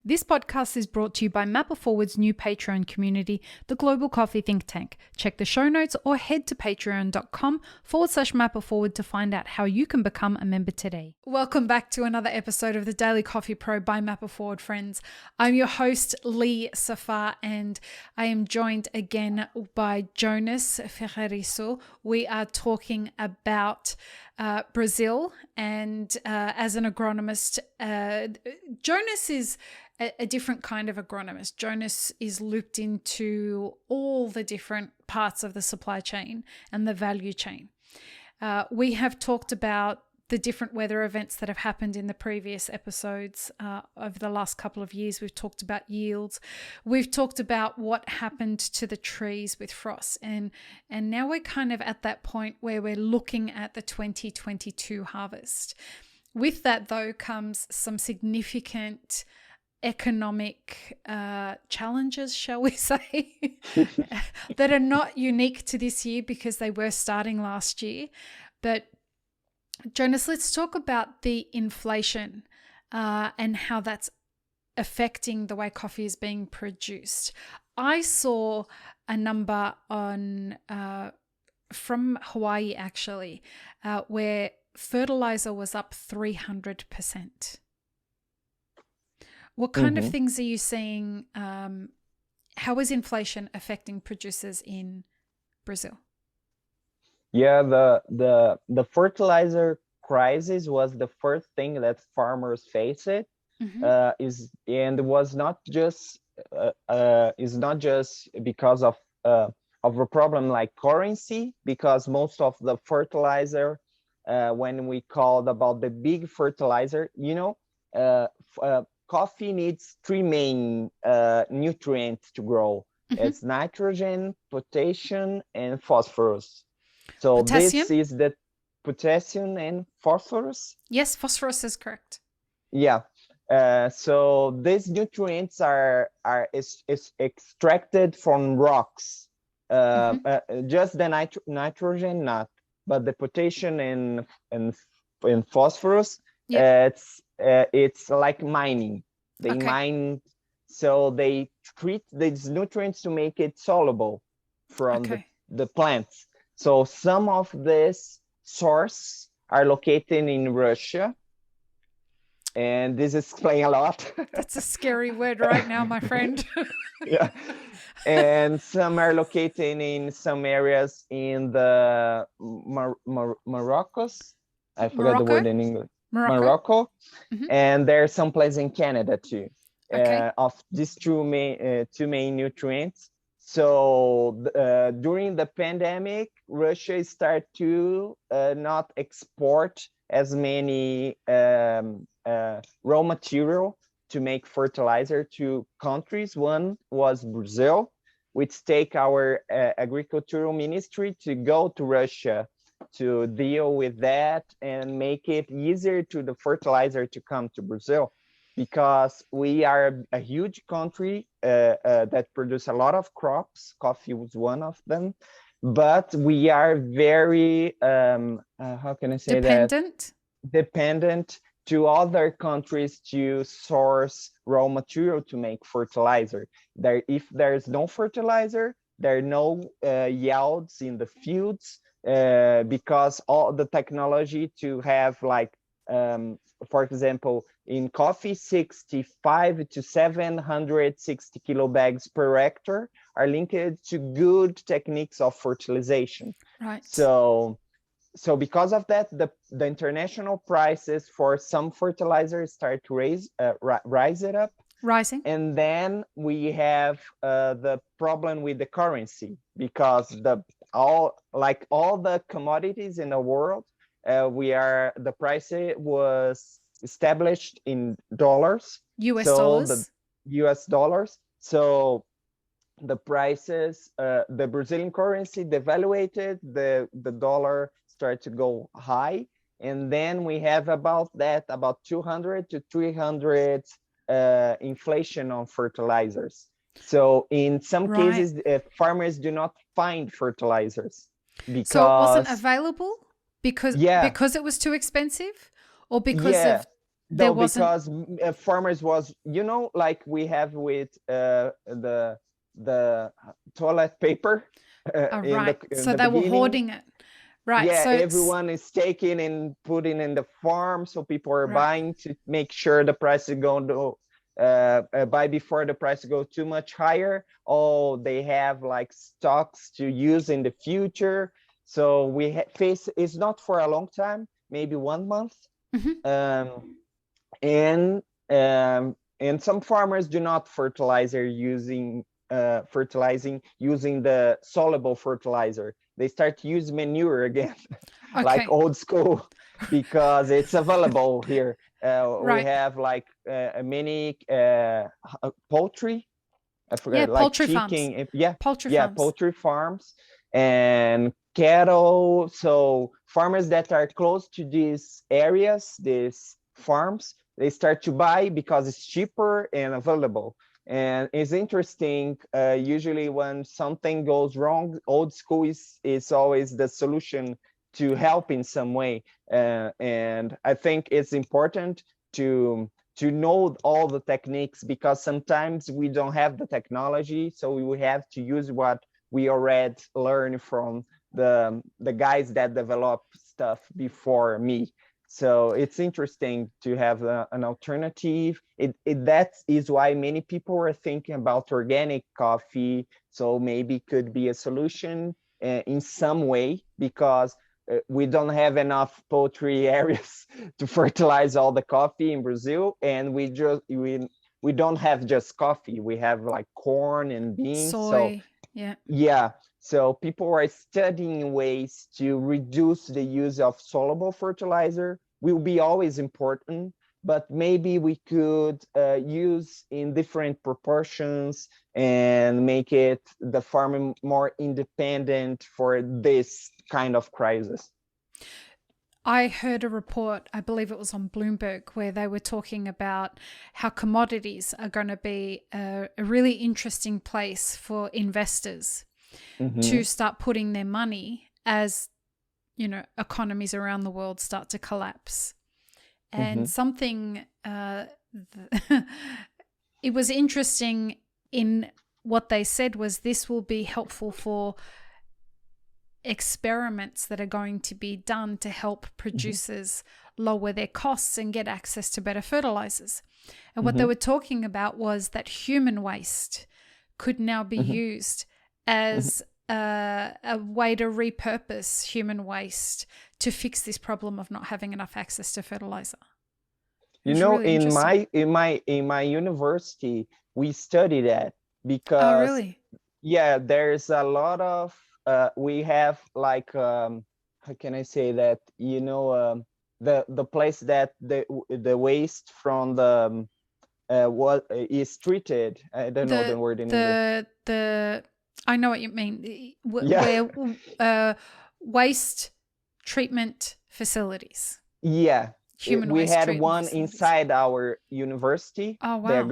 This podcast is brought to you by Mapper Forward's new Patreon community, the Global Coffee Think Tank. Check the show notes or head to patreon.com/Mapper Forward to find out how you can become a member today. Welcome back to another episode of the Daily Coffee Pro by Mapper Forward, friends. I'm your host, Lee Safar, and I am joined again by Jonas Ferraresso. We are talking about Brazil, and as an agronomist, Jonas is a different kind of agronomist. Jonas is looped into all the different parts of the supply chain and the value chain. We have talked about the different weather events that have happened in the previous episodes over the last couple of years. We've talked about yields. We've talked about what happened to the trees with frost. And now we're kind of at that point where we're looking at the 2022 harvest. With that, though, comes some significant economic challenges, shall we say, that are not unique to this year because they were starting last year. But Jonas, let's talk about the inflation and how that's affecting the way coffee is being produced. I saw a number on from Hawaii, actually, where fertilizer was up 300%. What kind of things are you seeing? How is inflation affecting producers in Brazil? Yeah, the fertilizer crisis was the first thing that farmers faced. Was not just is not just because of a problem like currency, because most of the fertilizer, when we called about the big fertilizer, coffee needs three main nutrients to grow. It's nitrogen, potassium, and phosphorus. So Potassium? this is the potassium and phosphorus. Yes, phosphorus is correct. Yeah. So these nutrients are extracted from rocks. Just the nitrogen, not, but the potassium and phosphorus. Yeah. It's like mining. They mine, so they treat these nutrients to make it soluble from the plants. So some of these sources are located in Russia, and this explains a lot. That's a scary word right now, my friend. Yeah, and some are located in some areas in the Morocco's. I forgot the word in English. Morocco. And there's some place in Canada too. Of these two main nutrients. So during the pandemic, Russia started to not export as many raw material to make fertilizer to countries. One was Brazil, which take our agricultural ministry to go to Russia to deal with that and make it easier to the fertilizer to come to Brazil, because we are a huge country that produce a lot of crops. Coffee was one of them, but we are very how can I say dependent to other countries to source raw material to make fertilizer. If there's no fertilizer, there are no yields in the fields, because all the technology to have, like, for example, in coffee, 65 to 760 kilo bags per hectare are linked to good techniques of fertilization. Right. So because of that, the international prices for some fertilizers start to rising. And then we have the problem with the currency, because all the commodities in the world, the price was established in dollars, US dollars. So the prices, the Brazilian currency devaluated, the dollar started to go high, and then we have about 200 to 300 inflation on fertilizers. So in some cases, farmers do not find fertilizers because so it wasn't available because it was too expensive, or because of there wasn't... because farmers was, like we have with the toilet paper. Right. So they were hoarding it. Right. Yeah, so everyone is taking and putting in the farm, so people are buying to make sure the price is going to buy before the price goes too much higher. Oh, they have like stocks to use in the future. So we face, it's not for a long time, maybe 1 month. And some farmers do not fertilizing using the soluble fertilizer. They start to use manure again, like old school, because it's available here. We have like many poultry. I forgot, like poultry chicken. Farms. Poultry farms and cattle. So farmers that are close to these areas, these farms, they start to buy because it's cheaper and available. And it's interesting, usually when something goes wrong, old school is always the solution to help in some way. And I think it's important to know all the techniques, because sometimes we don't have the technology, so we have to use what we already learned from the guys that develop stuff before me. So it's interesting to have an alternative. That is why many people are thinking about organic coffee. So maybe could be a solution in some way, because we don't have enough poultry areas to fertilize all the coffee in Brazil, and we don't have just coffee. We have like corn and beans. Soy. So people are studying ways to reduce the use of soluble fertilizer. Will be always important, but maybe we could use in different proportions and make it the farming more independent for this kind of crisis. I heard a report, I believe it was on Bloomberg, where they were talking about how commodities are going to be a really interesting place for investors to start putting their money as, economies around the world start to collapse. And something, it was interesting in what they said was this will be helpful for experiments that are going to be done to help producers lower their costs and get access to better fertilizers. And what they were talking about was that human waste could now be used as a way to repurpose human waste to fix this problem of not having enough access to fertilizer. Really in my university, we study that, because there's a lot of we have like how can I say that, the place that the waste from the what is treated. I don't know the word in English. I know what you mean. Where waste treatment facilities. Yeah. We had one inside our university. Oh, wow.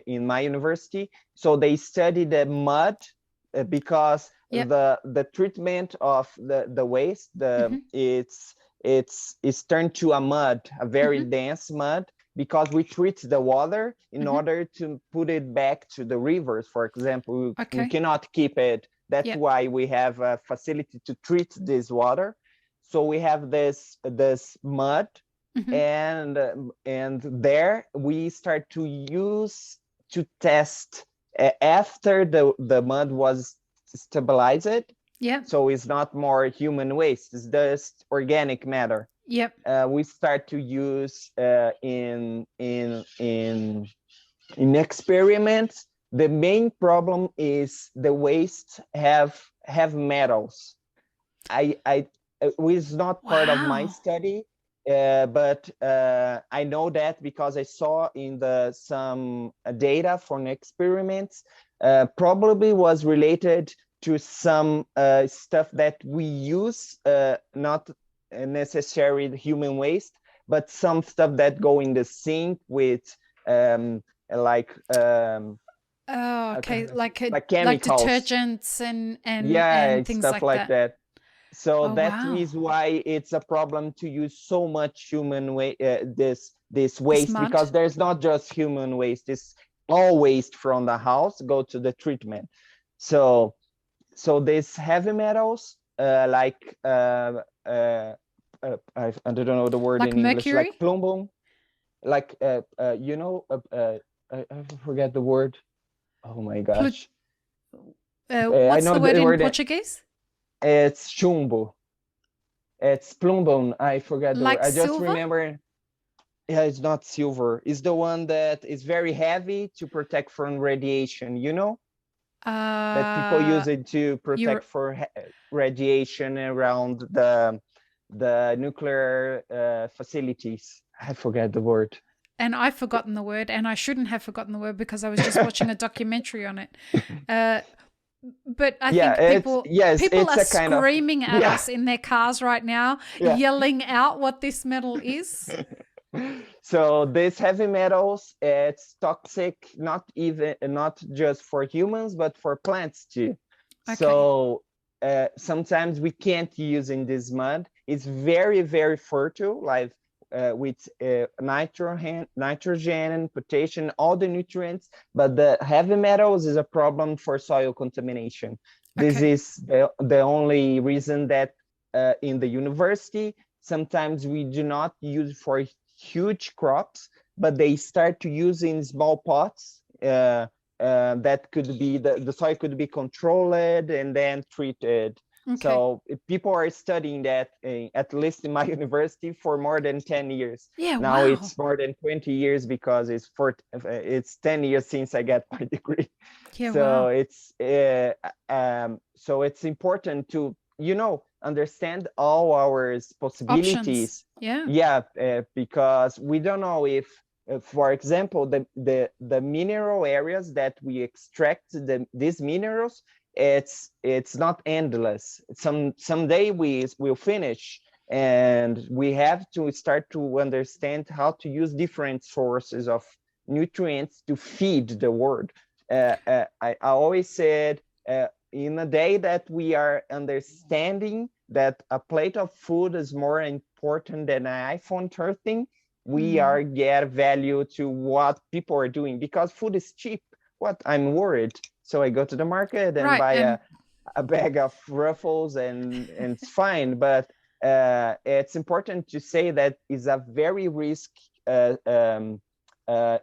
In my university. So they studied the mud, because the treatment of the waste, it's turned to a mud, a very dense mud, because we treat the water in order to put it back to the rivers, for example. We cannot keep it. That's why we have a facility to treat this water. So we have this mud, and there we start to use to test after the mud was stabilized. So it's not more human waste; it's just organic matter. We start to use in experiments. The main problem is the waste have metals. It's not part of my study, but I know that because I saw in some data from experiments, probably was related to some stuff that we use, not necessarily human waste, but some stuff that go in the sink with like like chemicals, like detergents and things stuff like that. So that is why it's a problem to use so much human this waste, because there's not just human waste, it's all waste from the house go to the treatment. So these heavy metals like I don't know the word like in English, mercury? like plumbum, like I forget the word. Oh my gosh. What's the word in Portuguese? It's chumbo. It's plumbum. I forget the word. I just silver? remember. Yeah, it's not silver. It's the one that is very heavy to protect from radiation, you know? That people use it to protect for radiation around the nuclear facilities. I forget the word. And I've forgotten the word, and I shouldn't have forgotten the word because I was just watching a documentary on it. But I think people are screaming at us in their cars right now, yelling out what this metal is. So these heavy metals, it's toxic, not just for humans, but for plants too. Okay. So sometimes we can't use in this mud. It's very, very fertile, like with nitrogen, potassium, all the nutrients. But the heavy metals is a problem for soil contamination. Okay. This is the only reason that in the university, sometimes we do not use for huge crops, but they start to use in small pots. That could be the soil could be controlled and then treated. Okay. So people are studying that at least in my university for more than 10 years. Yeah, now it's more than 20 years because it's 10 years since I got my degree. Yeah, so it's so it's important to understand all our possibilities. Options. Yeah, because we don't know if for example the mineral areas that we extract these minerals, it's not endless. Someday we will finish, and we have to start to understand how to use different sources of nutrients to feed the world. I always said in a day that we are understanding that a plate of food is more important than an iPhone 13, we are get value to what people are doing, because food is cheap. What I'm worried. So I go to the market and buy a bag of Ruffles and it's fine. But it's important to say that it's a very risk, how can I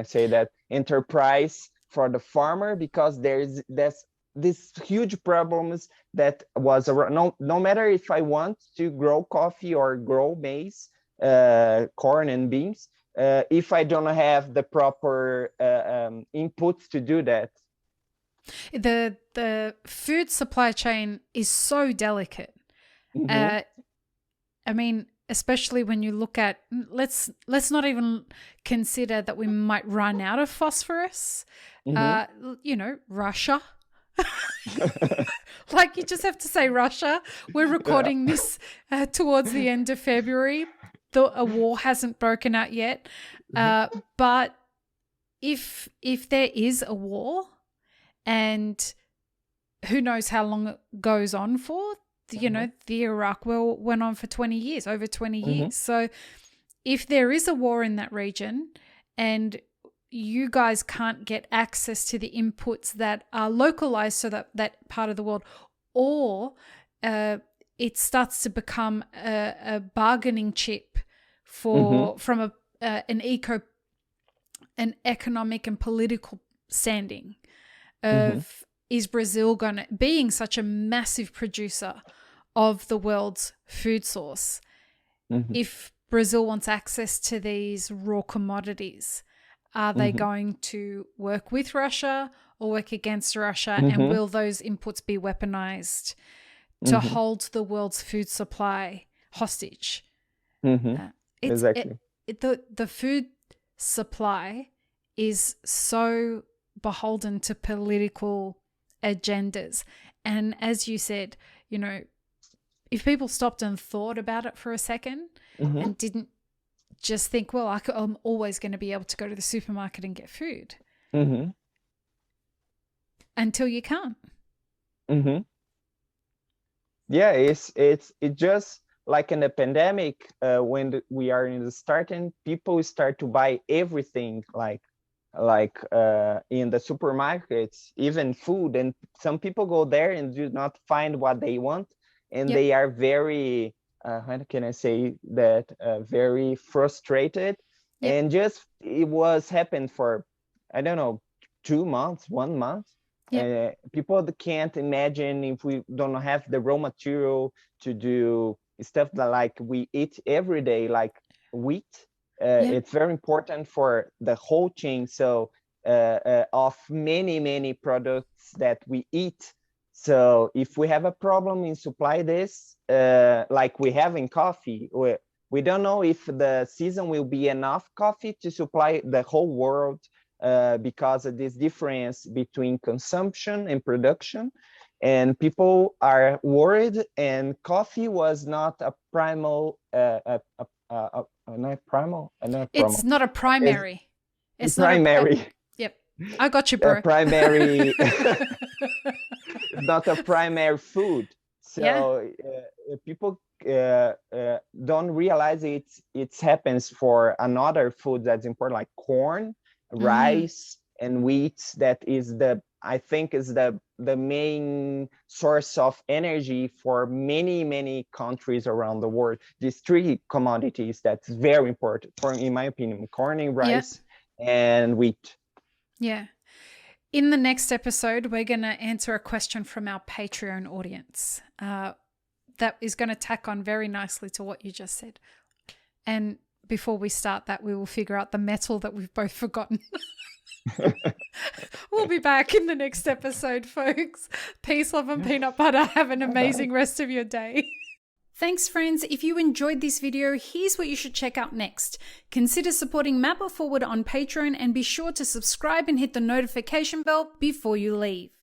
say that, enterprise for the farmer, because there's this huge problems that was around. No matter if I want to grow coffee or grow maize, corn and beans, if I don't have the proper inputs to do that. The food supply chain is so delicate. I mean, especially when you look at, let's not even consider that we might run out of phosphorus. Russia. Like, you just have to say Russia. We're recording this towards the end of February. A war hasn't broken out yet. But if there is a war, and who knows how long it goes on for, the Iraq war went on for 20 years, over 20 years. So if there is a war in that region and you guys can't get access to the inputs that are localized to that part of the world, or it starts to become a bargaining chip from an economic and political standing of is Brazil being such a massive producer of the world's food source, if Brazil wants access to these raw commodities, are they going to work with Russia or work against Russia? And will those inputs be weaponized to hold the world's food supply hostage? Exactly. The food supply is so beholden to political agendas. And as you said, if people stopped and thought about it for a second and didn't just think, well, I'm always going to be able to go to the supermarket and get food. Until you can't. Yeah, it's just like in the pandemic, when we are in the starting, people start to buy everything like in the supermarkets, even food, and some people go there and do not find what they want, and they are very how can I say that, very frustrated. And just it was happened for, I don't know, 2 months, 1 month. People can't imagine if we don't have the raw material to do stuff that like we eat every day, like wheat. It's very important for the whole chain. So of many products that we eat. So if we have a problem in supply this, like we have in coffee, we don't know if the season will be enough coffee to supply the whole world, because of this difference between consumption and production. And people are worried, and coffee was not a primal, not primal, it's not a primary. It's primary. Yep, I got you, bro. Primary, not a primary food. So people don't realize it happens for another food that's important, like corn, rice, and wheat. That is I think is the main source of energy for many countries around the world. These three commodities that's very important for, in my opinion, corn and rice and wheat. Yeah. In the next episode, we're going to answer a question from our Patreon audience that is going to tack on very nicely to what you just said. And before we start that, we will figure out the metal that we've both forgotten. We'll be back in the next episode, folks. Peace, love, and peanut butter. Have an amazing rest of your day. Thanks, friends. If you enjoyed this video, here's what you should check out next. Consider supporting Map It Forward on Patreon, and be sure to subscribe and hit the notification bell before you leave.